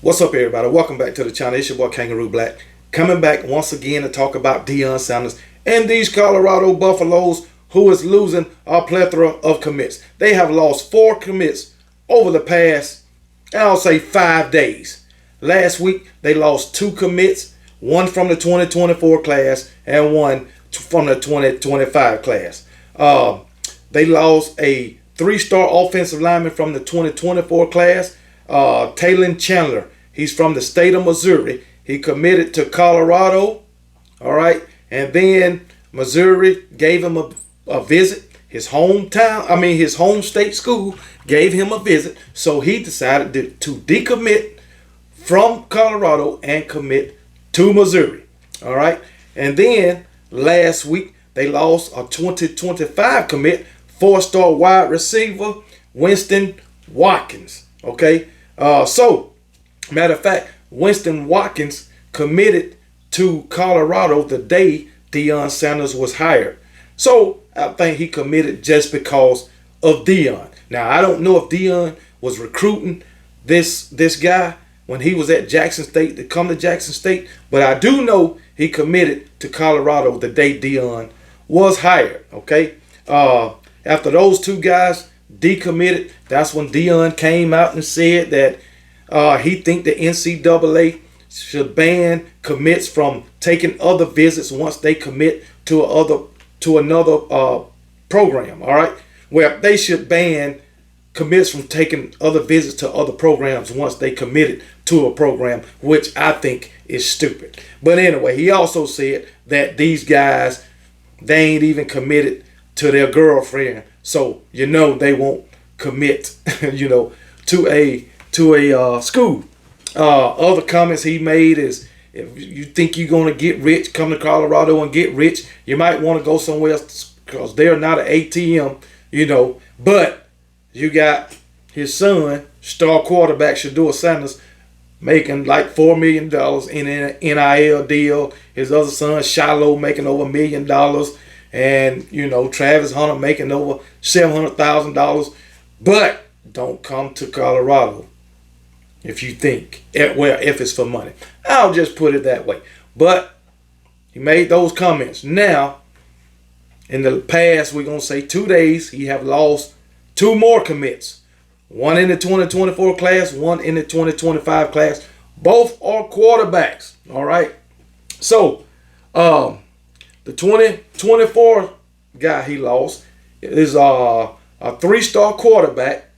What's up, everybody? Welcome back to the channel. It's your boy Kangaroo Black, coming back once again to talk about Deion Sanders and these Colorado Buffaloes, who is losing a plethora of commits. They have lost 4 commits over the past, I'll say, 5 days. Last week, they lost 2 commits, one from the 2024 class and one from the 2025 class. They lost a 3-star offensive lineman from the 2024 class, Taylon Chandler. He's from the state of Missouri. He committed to Colorado, all right? And then Missouri gave him a visit. His home state school gave him a visit. So he decided to decommit from Colorado and commit to Missouri, all right? And then last week, they lost a 2025 commit, 4-star wide receiver, Winston Watkins, okay? Matter of fact, Winston Watkins committed to Colorado the day Deion Sanders was hired. So I think he committed just because of Deion. Now, I don't know if Deion was recruiting this guy when he was at Jackson State to come to Jackson State, but I do know he committed to Colorado the day Deion was hired, okay? After those 2 guys decommitted, that's when Deion came out and said that he think the NCAA should ban commits from taking other visits once they commit to another program. All right, well, they should ban commits from taking other visits to other programs once they committed to a program, which I think is stupid. But anyway, he also said that these guys, they ain't even committed to their girlfriend, so they won't commit, to a school. Other comments he made is, if you think you're going to get rich, come to Colorado and get rich, you might want to go somewhere else because they're not an ATM, But you got his son, star quarterback Shedeur Sanders, making like $4 million in an NIL deal. His other son, Shiloh, making over $1 million. And, Travis Hunter making over $700,000. But don't come to Colorado if you think, if it's for money. I'll just put it that way. But he made those comments. Now, in the past, we're going to say 2 days, he have lost 2 more commits. One in the 2024 class, one in the 2025 class. Both are quarterbacks, all right? So, the 2024 guy he lost is a 3-star quarterback,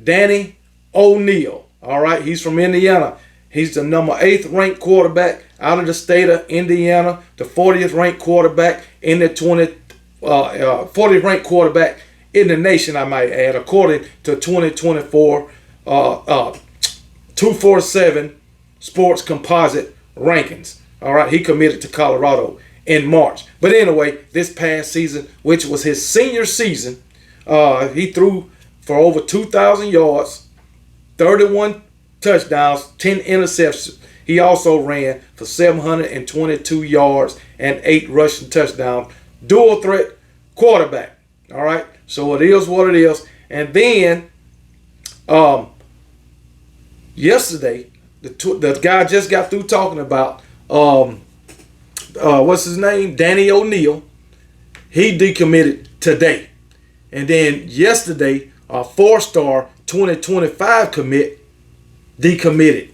Danny O'Neal. All right, he's from Indiana. He's the number 8th ranked quarterback out of the state of Indiana, the 40th ranked quarterback in the 40th ranked quarterback in the nation, I might add, according to 2024 247 Sports Composite rankings. All right, he committed to Colorado in March. But anyway, this past season, which was his senior season, he threw for over 2,000 yards, 31 touchdowns, 10 interceptions. He also ran for 722 yards and 8 rushing touchdowns. Dual threat quarterback. All right, so it is what it is. And then yesterday, the guy just got through talking about what's his name? Danny O'Neal. He decommitted today. And then yesterday, a 4-star 2025 commit decommitted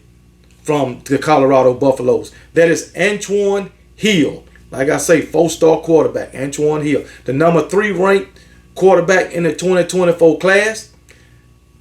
from the Colorado Buffaloes. That is Antoine Hill. Like I say, 4-star quarterback, Antoine Hill. The number 3 ranked quarterback in the 2024 class.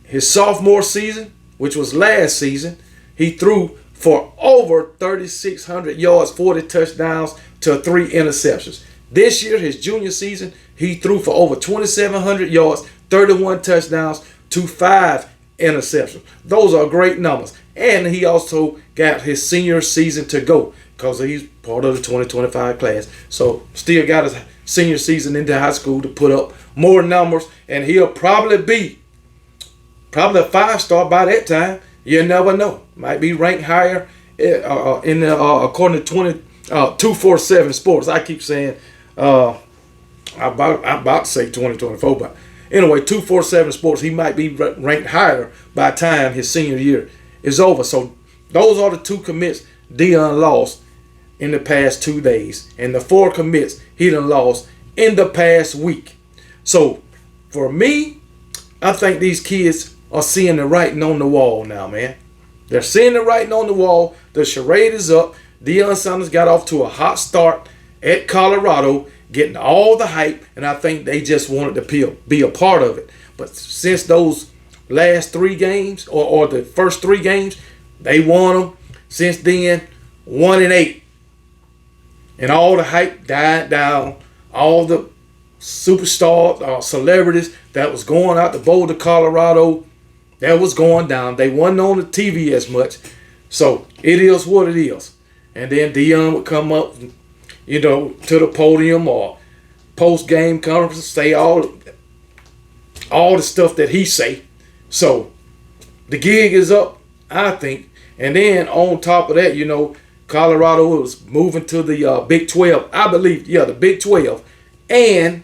His sophomore season, which was last season, he threw for over 3,600 yards, 40 touchdowns to 3 interceptions. This year, his junior season, he threw for over 2,700 yards, 31 touchdowns to 5 interceptions. Those are great numbers. And he also got his senior season to go because he's part of the 2025 class. So still got his senior season into high school to put up more numbers. And he'll probably be a 5-star by that time. You never know. Might be ranked higher according to 247 Sports. I keep saying I'm about to say 2024, but anyway, 247 Sports, he might be ranked higher by the time his senior year is over. So Those are the 2 commits Deion lost in the past 2 days. And the 4 commits he done lost in the past week. So, for me, I think these kids are seeing the writing on the wall now, man. They're seeing the writing on the wall. The charade is up. Deion Sanders got off to a hot start at Colorado, getting all the hype, and I think they just wanted to be a part of it. But since those last 3 games, or the first 3 games, they won them. Since then, 1-8. And all the hype died down. All the superstars, celebrities that was going out to Boulder, Colorado, that was going down. They wasn't on the TV as much. So it is what it is. And then Deion would come up, to the podium or post-game conference, say all the stuff that he say. So the gig is up, I think. And then on top of that, Colorado was moving to the Big 12. I believe, the Big 12. And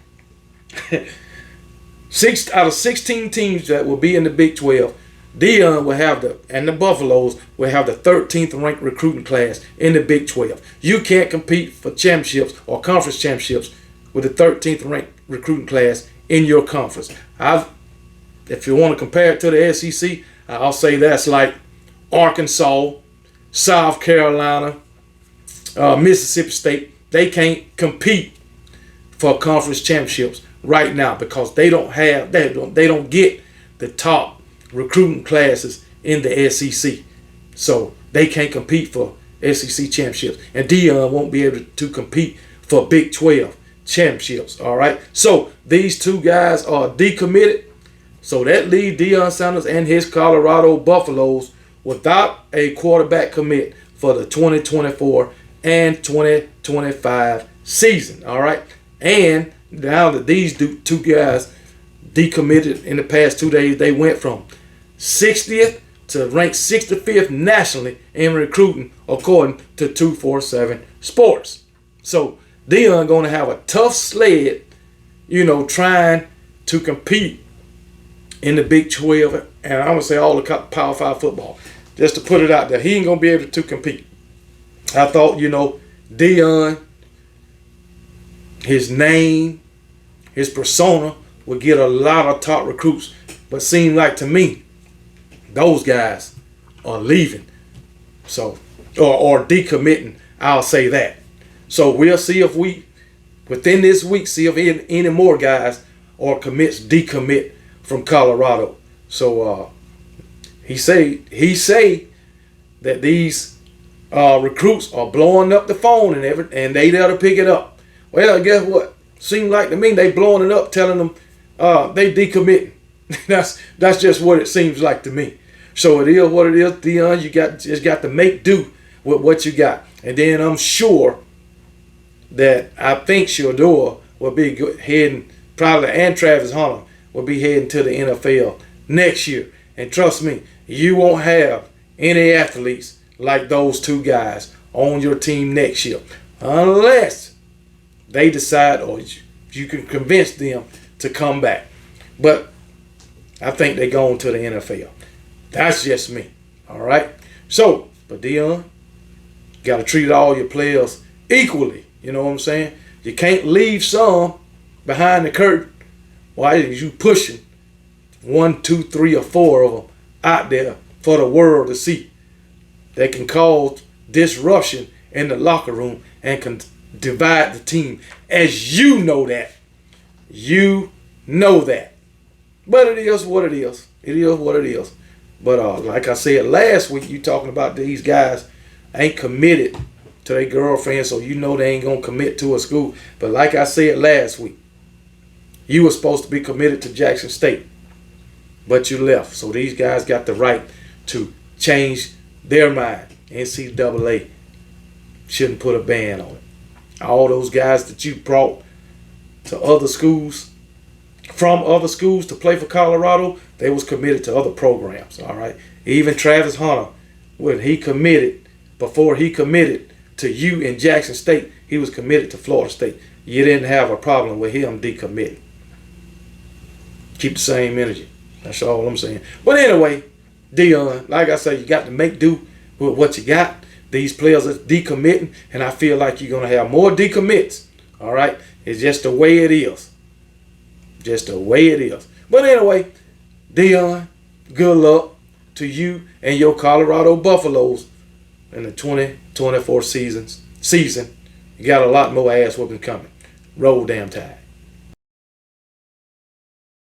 6 out of 16 teams that will be in the Big 12, Deion will have and the Buffaloes will have the 13th ranked recruiting class in the Big 12. You can't compete for championships or conference championships with the 13th ranked recruiting class in your conference. If you want to compare it to the SEC, I'll say that's like Arkansas, South Carolina, Mississippi State. They can't compete for conference championships right now because they don't get the top recruiting classes in the SEC. So they can't compete for SEC championships. And Deion won't be able to compete for Big 12 championships. All right. So these 2 guys are decommitted. So that leaves Deion Sanders and his Colorado Buffaloes without a quarterback commit for the 2024 and 2025 season. All right. And now that these 2 guys decommitted in the past 2 days, they went from 60th to ranked 65th nationally in recruiting, according to 247 Sports. So Deion going to have a tough sled, trying to compete in the Big 12, and I'm going to say all the Power 5 football. Just to put it out there, he ain't going to be able to compete. I thought, Deion, his name, his persona would get a lot of top recruits. But seemed like to me, those guys are leaving. So, or decommitting, I'll say that. So we'll see if within this week, see if any more guys or commits decommit from Colorado. So he say that these recruits are blowing up the phone and they there to pick it up. Well, guess what? Seemed like to me they blowing it up, telling them they decommitting. that's just what it seems like to me. So it is what it is, Deion. You just got to make do with what you got. And then I'm sure that I think Shador will be heading, probably, and Travis Hunter will be heading to the NFL next year. And trust me, you won't have any athletes like those 2 guys on your team next year unless they decide, or you can convince them to come back. But I think they're going to the NFL. That's just me. All right. So, but Deion, got to treat all your players equally. You know what I'm saying? You can't leave some behind the curtain. Why are you pushing 1, 2, 3, or 4 of them out there for the world to see? They can cause disruption in the locker room and can divide the team. As you know that. You know that. But it is what it is. It is what it is. But like I said last week, you talking about these guys ain't committed to their girlfriend, so you know they ain't going to commit to a school. But like I said last week, you were supposed to be committed to Jackson State, but you left. So these guys got the right to change their mind. NCAA shouldn't put a ban on it. All those guys that you brought to other schools, from other schools to play for Colorado, they was committed to other programs, all right? Even Travis Hunter, before he committed to you in Jackson State, he was committed to Florida State. You didn't have a problem with him decommitting. Keep the same energy. That's all I'm saying. But anyway, Deion, like I said, you got to make do with what you got. These players are decommitting, and I feel like you're going to have more decommits. All right? It's just the way it is. Just the way it is. But anyway, Deion, good luck to you and your Colorado Buffaloes in the 2024 season. You got a lot more ass whooping coming. Roll damn Tide.